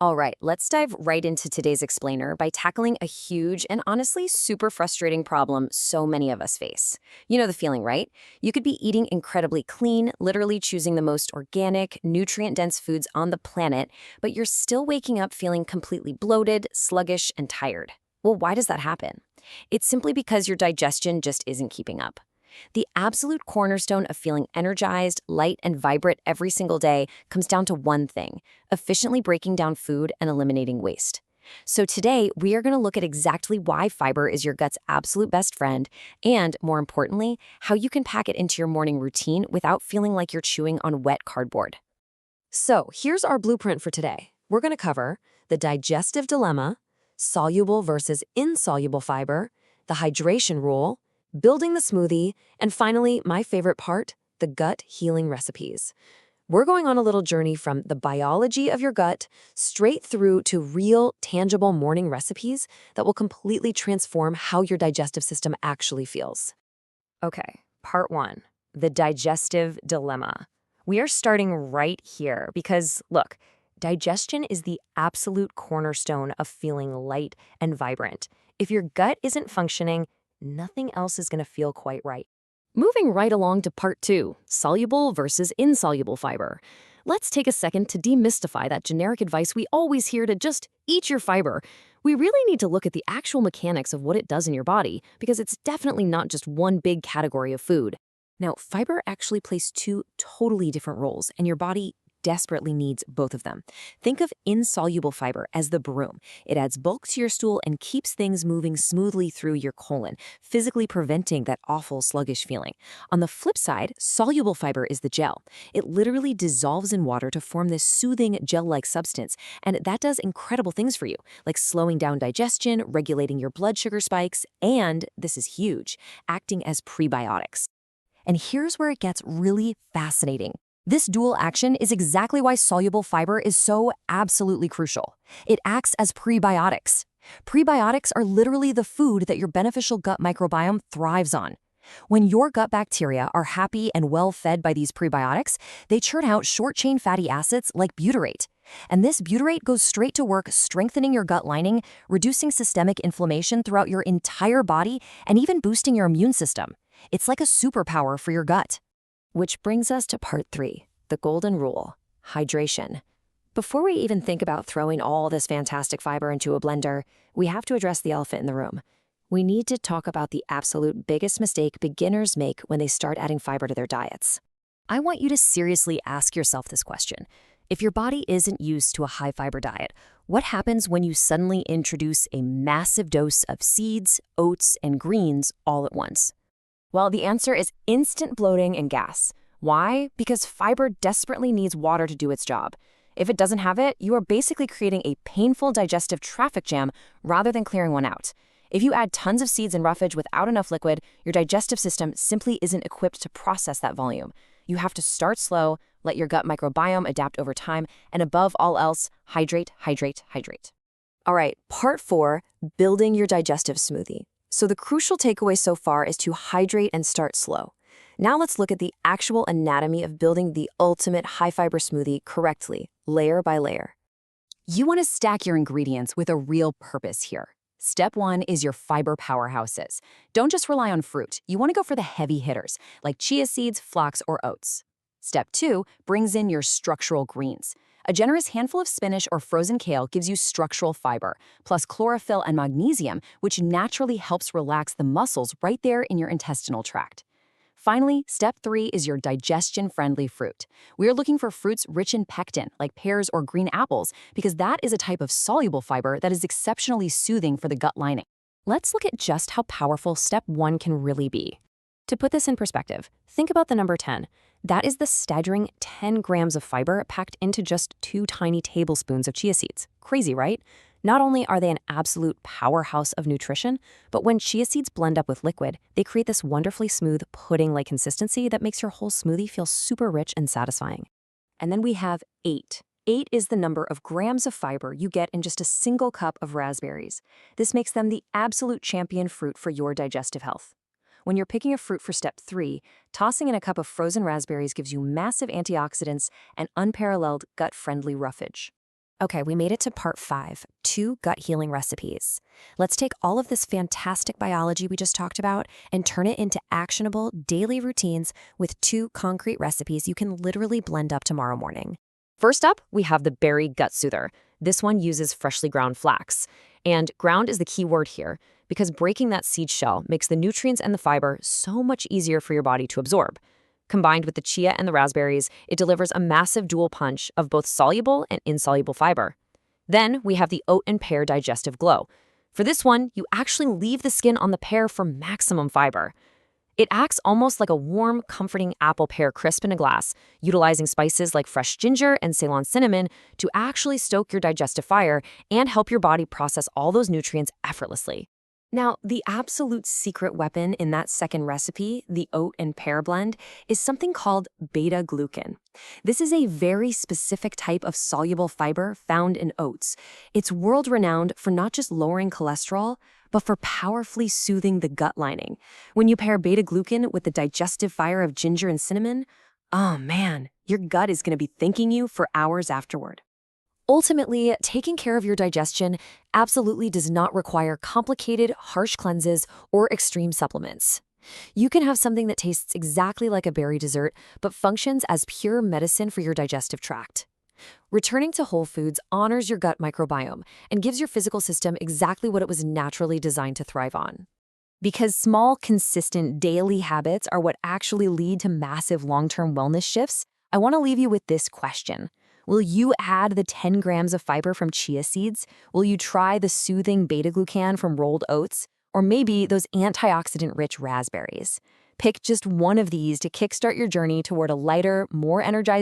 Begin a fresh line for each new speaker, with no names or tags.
All right, let's dive right into today's explainer by tackling a huge and honestly super frustrating problem so many of us face. You know the feeling, right? You could be eating incredibly clean, literally choosing the most organic, nutrient-dense foods on the planet, but you're still waking up feeling completely bloated, sluggish, and tired. Well, why does that happen? It's simply because your digestion just isn't keeping up. The absolute cornerstone of feeling energized, light, and vibrant every single day comes down to one thing: efficiently breaking down food and eliminating waste. So today, we are going to look at exactly why fiber is your gut's absolute best friend, and more importantly, how you can pack it into your morning routine without feeling like you're chewing on wet cardboard.
So here's our blueprint for today. We're going to cover the digestive dilemma, soluble versus insoluble fiber, the hydration rule, building the smoothie, and finally, my favorite part, the gut healing recipes. We're going on a little journey from the biology of your gut straight through to real, tangible morning recipes that will completely transform how your digestive system actually feels.
Okay, part one, the digestive dilemma. We are starting right here because, look, digestion is the absolute cornerstone of feeling light and vibrant. If your gut isn't functioning, nothing else is going to feel quite right. Moving right along to part two, soluble versus insoluble fiber. Let's take a second to demystify that generic advice we always hear to just eat your fiber. We really need to look at the actual mechanics of what it does in your body, because it's definitely not just one big category of food. Now, fiber actually plays two totally different roles, and your body desperately needs both of them. Think of insoluble fiber as the broom. It adds bulk to your stool and keeps things moving smoothly through your colon, physically preventing that awful sluggish feeling. On the flip side, soluble fiber is the gel. It literally dissolves in water to form this soothing gel-like substance, and that does incredible things for you, like slowing down digestion, regulating your blood sugar spikes, and, this is huge, acting as prebiotics. And here's where it gets really fascinating. This dual action is exactly why soluble fiber is so absolutely crucial. It acts as prebiotics. Prebiotics are literally the food that your beneficial gut microbiome thrives on. When your gut bacteria are happy and well fed by these prebiotics, they churn out short-chain fatty acids like butyrate. And this butyrate goes straight to work strengthening your gut lining, reducing systemic inflammation throughout your entire body, and even boosting your immune system. It's like a superpower for your gut. Which brings us to part three, the golden rule, hydration. Before we even think about throwing all this fantastic fiber into a blender, we have to address the elephant in the room. We need to talk about the absolute biggest mistake beginners make when they start adding fiber to their diets. I want you to seriously ask yourself this question. If your body isn't used to a high-fiber diet, what happens when you suddenly introduce a massive dose of seeds, oats, and greens all at once? Well, the answer is instant bloating and gas. Why? Because fiber desperately needs water to do its job. If it doesn't have it, you are basically creating a painful digestive traffic jam rather than clearing one out. If you add tons of seeds and roughage without enough liquid, your digestive system simply isn't equipped to process that volume. You have to start slow, let your gut microbiome adapt over time, and above all else, hydrate, hydrate, hydrate. All right, part four, building your digestive smoothie. So the crucial takeaway so far is to hydrate and start slow. Now let's look at the actual anatomy of building the ultimate high-fiber smoothie correctly, layer by layer. You want to stack your ingredients with a real purpose here. Step one is your fiber powerhouses. Don't just rely on fruit. You want to go for the heavy hitters, like chia seeds, flax, or oats. Step two brings in your structural greens. A generous handful of spinach or frozen kale gives you structural fiber, plus chlorophyll and magnesium, which naturally helps relax the muscles right there in your intestinal tract. Finally, step three is your digestion-friendly fruit. We are looking for fruits rich in pectin, like pears or green apples, because that is a type of soluble fiber that is exceptionally soothing for the gut lining. Let's look at just how powerful step one can really be. To put this in perspective, think about the number 10. That is the staggering 10 grams of fiber packed into just 2 tiny tablespoons of chia seeds. Crazy, right? Not only are they an absolute powerhouse of nutrition, but when chia seeds blend up with liquid, they create this wonderfully smooth pudding-like consistency that makes your whole smoothie feel super rich and satisfying. And then we have 8. 8 is the number of grams of fiber you get in just a single cup of raspberries. This makes them the absolute champion fruit for your digestive health. When you're picking a fruit for step 3, tossing in a cup of frozen raspberries gives you massive antioxidants and unparalleled gut-friendly roughage. Okay, we made it to part 5, 2 gut healing recipes. Let's take all of this fantastic biology we just talked about and turn it into actionable daily routines with 2 concrete recipes you can literally blend up tomorrow morning.
First up, we have the berry gut soother. This one uses freshly ground flax. And ground is the key word here because breaking that seed shell makes the nutrients and the fiber so much easier for your body to absorb. Combined with the chia and the raspberries, it delivers a massive dual punch of both soluble and insoluble fiber. Then we have the oat and pear digestive glow. For this one, you actually leave the skin on the pear for maximum fiber. It acts almost like a warm, comforting apple pear crisp in a glass, utilizing spices like fresh ginger and Ceylon cinnamon to actually stoke your digestive fire and help your body process all those nutrients effortlessly.
Now, the absolute secret weapon in that second recipe, the oat and pear blend, is something called beta-glucan. This is a very specific type of soluble fiber found in oats. It's world-renowned for not just lowering cholesterol, but for powerfully soothing the gut lining. When you pair beta-glucan with the digestive fire of ginger and cinnamon, oh man, your gut is going to be thanking you for hours afterward.
Ultimately, taking care of your digestion absolutely does not require complicated, harsh cleanses or extreme supplements. You can have something that tastes exactly like a berry dessert, but functions as pure medicine for your digestive tract. Returning to whole foods honors your gut microbiome and gives your physical system exactly what it was naturally designed to thrive on.
Because small, consistent daily habits are what actually lead to massive long-term wellness shifts, I want to leave you with this question. Will you add the 10 grams of fiber from chia seeds? Will you try the soothing beta-glucan from rolled oats? Or maybe those antioxidant-rich raspberries? Pick just one of these to kickstart your journey toward a lighter, more energized